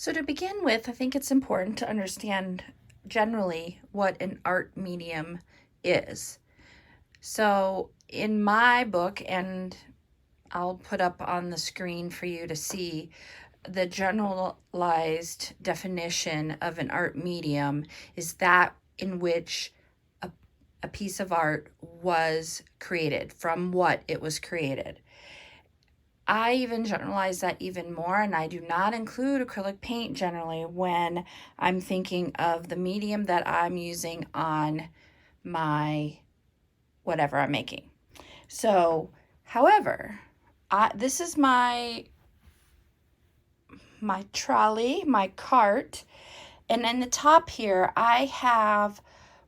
So to begin with, I think it's important to understand generally what an art medium is. So in my book, and I'll put up on the screen for you to see, the generalized definition of an art medium is that in which a piece of art was created, from what it was created. I even generalize that even more, and I do not include acrylic paint generally when I'm thinking of the medium that I'm using on my whatever I'm making. So, however, this is my trolley, my cart, and in the top here I have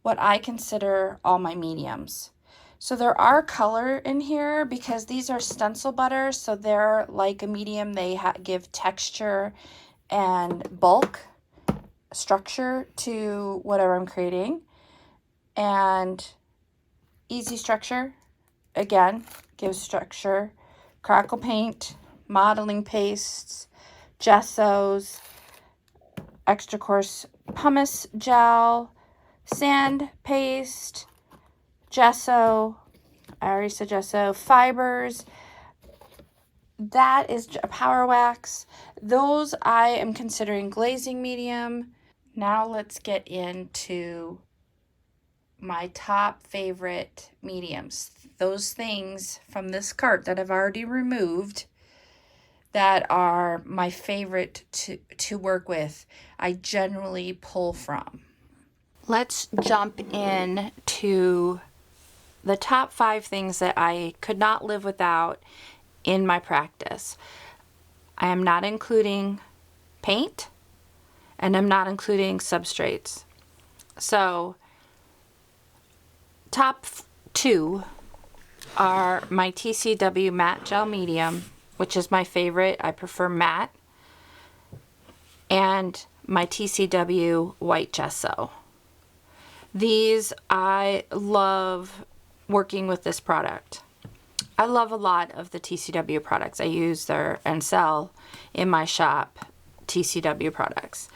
what I consider all my mediums. So there are color in here because these are stencil butters, so they're like a medium. They give texture and bulk structure to whatever I'm creating. And easy structure, again, gives structure. Crackle paint, modeling pastes, gessos, extra coarse pumice gel, sand paste, gesso, I already said gesso, fibers, that is a power wax. Those I am considering glazing medium. Now let's get into my top favorite mediums. Those things from this cart that I've already removed that are my favorite to work with, I generally pull from. Let's jump in to the top 5 things that I could not live without in my practice. I am not including paint, and I'm not including substrates. So, top 2 are my TCW matte gel medium, which is my favorite. I prefer matte, and my TCW white gesso. These, I love working with this product. I love a lot of the TCW products. I use and sell in my shop TCW products.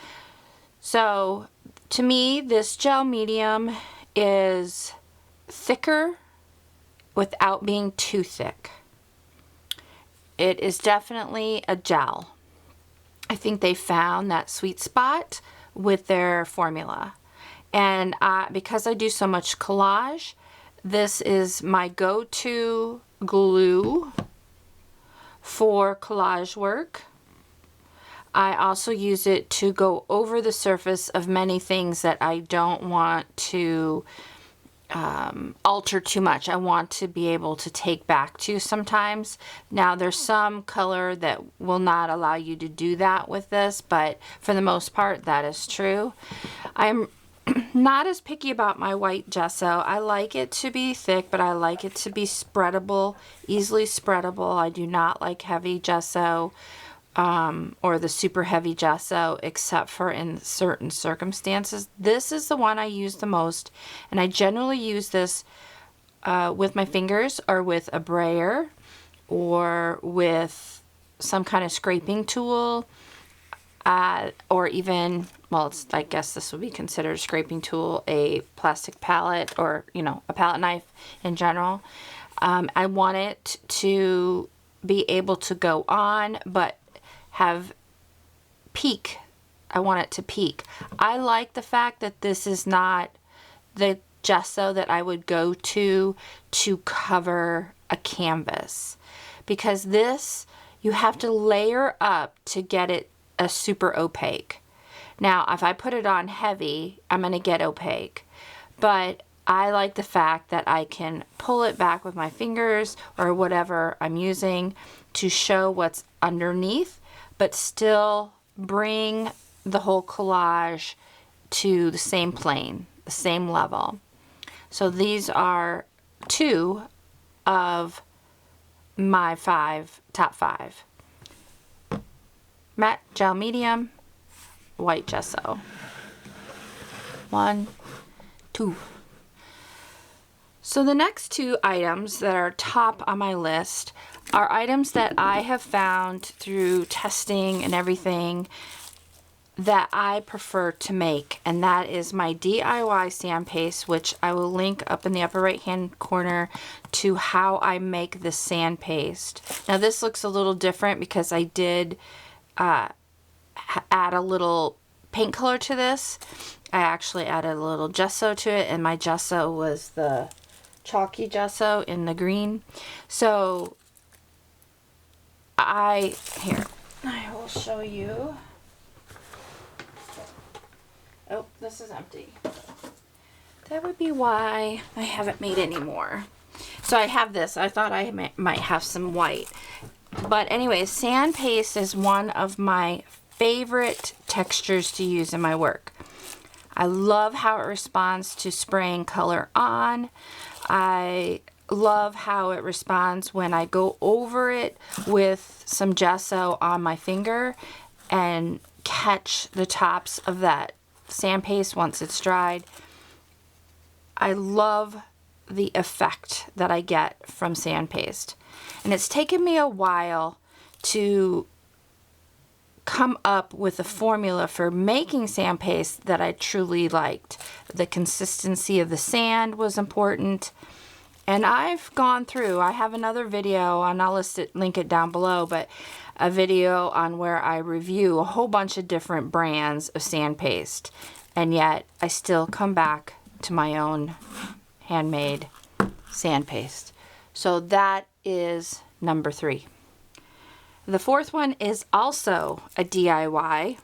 So to me, this gel medium is thicker without being too thick. It is definitely a gel. I think they found that sweet spot with their formula. And because I do so much collage, this is my go-to glue for collage work. I also use it to go over the surface of many things that I don't want to alter too much. I want to be able to take back to sometimes. Now there's some color that will not allow you to do that with this, but for the most part that is true. I'm not as picky about my white gesso. I like it to be thick, but I like it to be spreadable, easily spreadable. I do not like heavy gesso or the super heavy gesso, except for in certain circumstances. This is the one I use the most, and I generally use this with my fingers or with a brayer or with some kind of scraping tool. Or even, well, I guess this would be considered a scraping tool, a plastic palette, or, a palette knife in general. I want it to be able to go on, but have peak. I want it to peak. I like the fact that this is not the gesso that I would go to cover a canvas, because this, you have to layer up to get it a super opaque. Now, if I put it on heavy, I'm going to get opaque. But I like the fact that I can pull it back with my fingers or whatever I'm using to show what's underneath, but still bring the whole collage to the same plane, the same level. So these are 2 of my top 5. Matte gel medium, white gesso. 1, 2. So the next 2 items that are top on my list are items that I have found through testing and everything that I prefer to make, and that is my DIY sand paste, which I will link up in the upper right hand corner to how I make the sand paste. Now this looks a little different because I did add a little paint color to this. I actually added a little gesso to it, and my gesso was the chalky gesso in the green. So I will show you. Oh, this is empty. That would be why I haven't made any more. So I have this. I thought I might have some white. But anyway, sand paste is one of my favorite textures to use in my work. I love how it responds to spraying color on. I love how it responds when I go over it with some gesso on my finger and catch the tops of that sand paste once it's dried. I love the effect that I get from sand paste. And it's taken me a while to come up with a formula for making sand paste that I truly liked. The consistency of the sand was important. And I've gone through, I have another video, and I'll link it down below, but a video on where I review a whole bunch of different brands of sand paste. And yet I still come back to my own handmade sand paste. So that is number 3. The fourth one is also a DIY,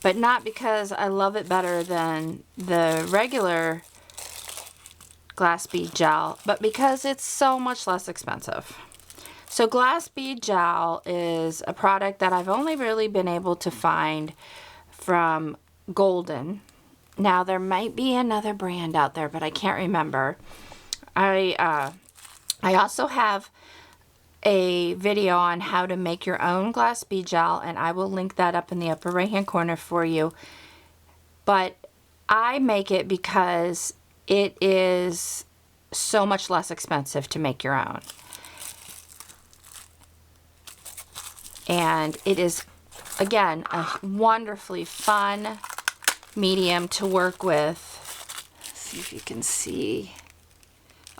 but not because I love it better than the regular glass bead gel, but because it's so much less expensive. So glass bead gel is a product that I've only really been able to find from Golden. Now there might be another brand out there, but I can't remember. I also have a video on how to make your own glass bead gel, and I will link that up in the upper right hand corner for you. But I make it because it is so much less expensive to make your own. And it is, again, a wonderfully fun medium to work with. Let's see if you can see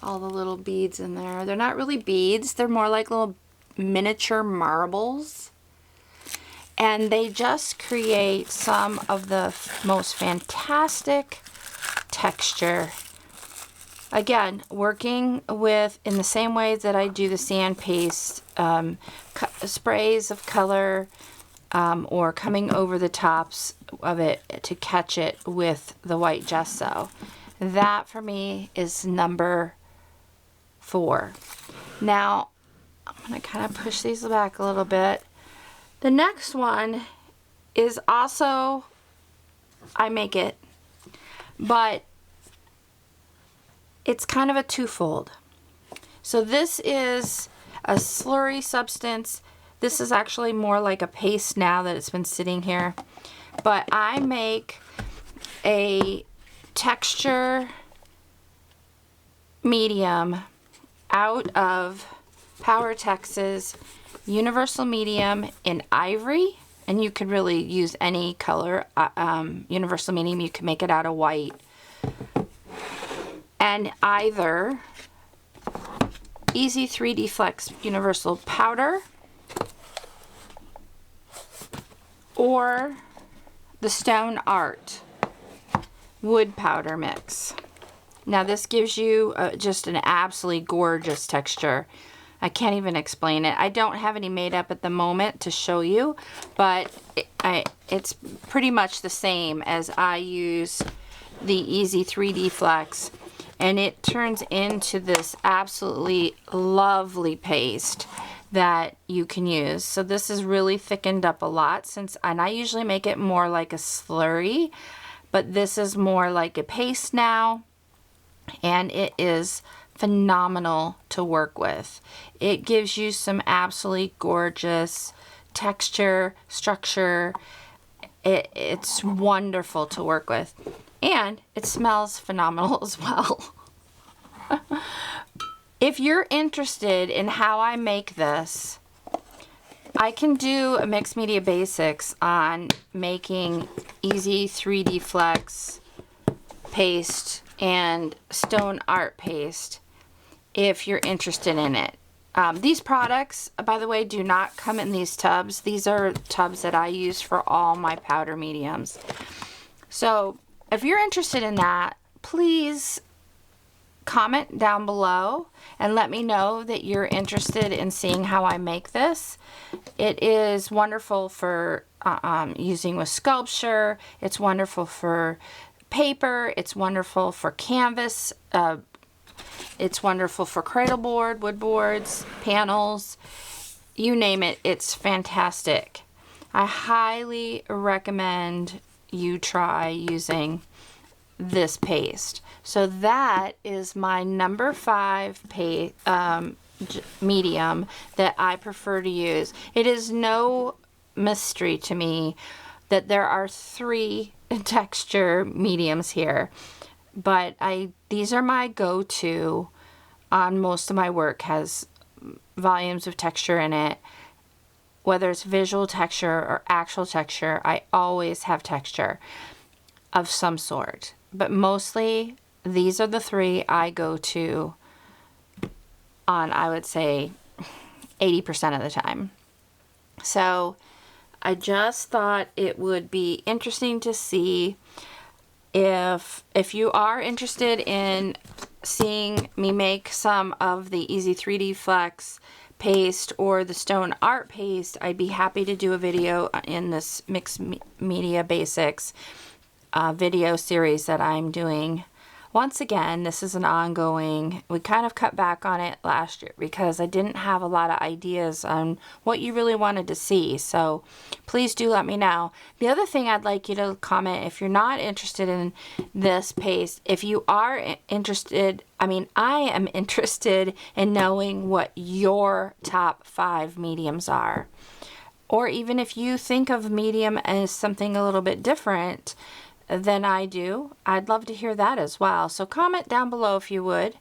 all the little beads in there. They're not really beads, they're more like little miniature marbles. And they just create some of the most fantastic texture. Again, working with, in the same way that I do the sand paste, sprays of color, or coming over the tops of it to catch it with the white gesso. That for me is number 4. Now, I'm going to kind of push these back a little bit. The next one is also, I make it, but it's kind of a twofold. So this is a slurry substance. This is actually more like a paste now that it's been sitting here. But I make a texture medium out of Power Tex's Universal Medium in ivory. And you could really use any color. Universal Medium, you can make it out of white. And either Easy 3D Flex Universal Powder or the Stone Art Wood Powder Mix. Now this gives you just an absolutely gorgeous texture. I can't even explain it. I don't have any made up at the moment to show you, but it's pretty much the same as I use the Easy 3D Flex, and it turns into this absolutely lovely paste that you can use. So this is really thickened up a lot, and I usually make it more like a slurry, but this is more like a paste now, and it is phenomenal to work with. It gives you some absolutely gorgeous texture, structure. It's wonderful to work with, and it smells phenomenal as well. If you're interested in how I make this, I can do a Mixed Media Basics on making easy 3D Flex paste and stone art paste if you're interested in it. These products, by the way, do not come in these tubs. These are tubs that I use for all my powder mediums. So if you're interested in that, please comment down below and let me know that you're interested in seeing how I make this. It is wonderful for using with sculpture. It's wonderful for paper. It's wonderful for canvas. It's wonderful for cradle board, wood boards, panels, you name it. It's fantastic. I highly recommend you try using this paste. So that is my number 5 medium that I prefer to use. It is no mystery to me that there are 3 texture mediums here, but these are my go-to on most of my work. Has volumes of texture in it. Whether it's visual texture or actual texture, I always have texture of some sort. But mostly, these are the 3 I go to on, I would say, 80% of the time. So I just thought it would be interesting to see if you are interested in seeing me make some of the Easy 3D Flex paste or the stone art paste. I'd be happy to do a video in this Mixed Media Basics video series that I'm doing. Once again, this is an ongoing. We kind of cut back on it last year because I didn't have a lot of ideas on what you really wanted to see. So please do let me know. The other thing I'd like you to comment, if you're not interested in this paste, if you are interested, I am interested in knowing what your top 5 mediums are. Or even if you think of medium as something a little bit different than I do, I'd love to hear that as well. So comment down below if you would.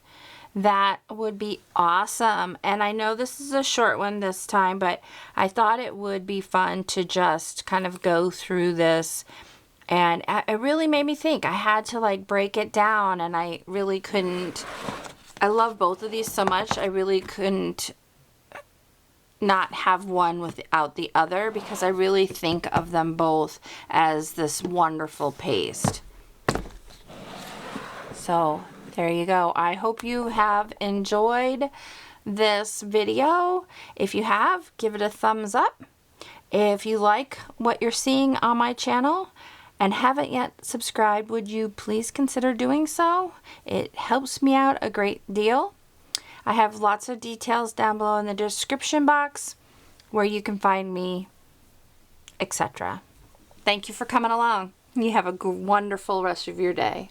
That would be awesome. And I know this is a short one this time, but I thought it would be fun to just kind of go through this. And it really made me think. I had to like break it down, and I really couldn't. I love both of these so much. I really couldn't not have one without the other, because I really think of them both as this wonderful paste. So there you go. I hope you have enjoyed this video. If you have, give it a thumbs up. If you like what you're seeing on my channel and haven't yet subscribed, would you please consider doing so? It helps me out a great deal. I have lots of details down below in the description box where you can find me, etc. Thank you for coming along. You have a wonderful rest of your day.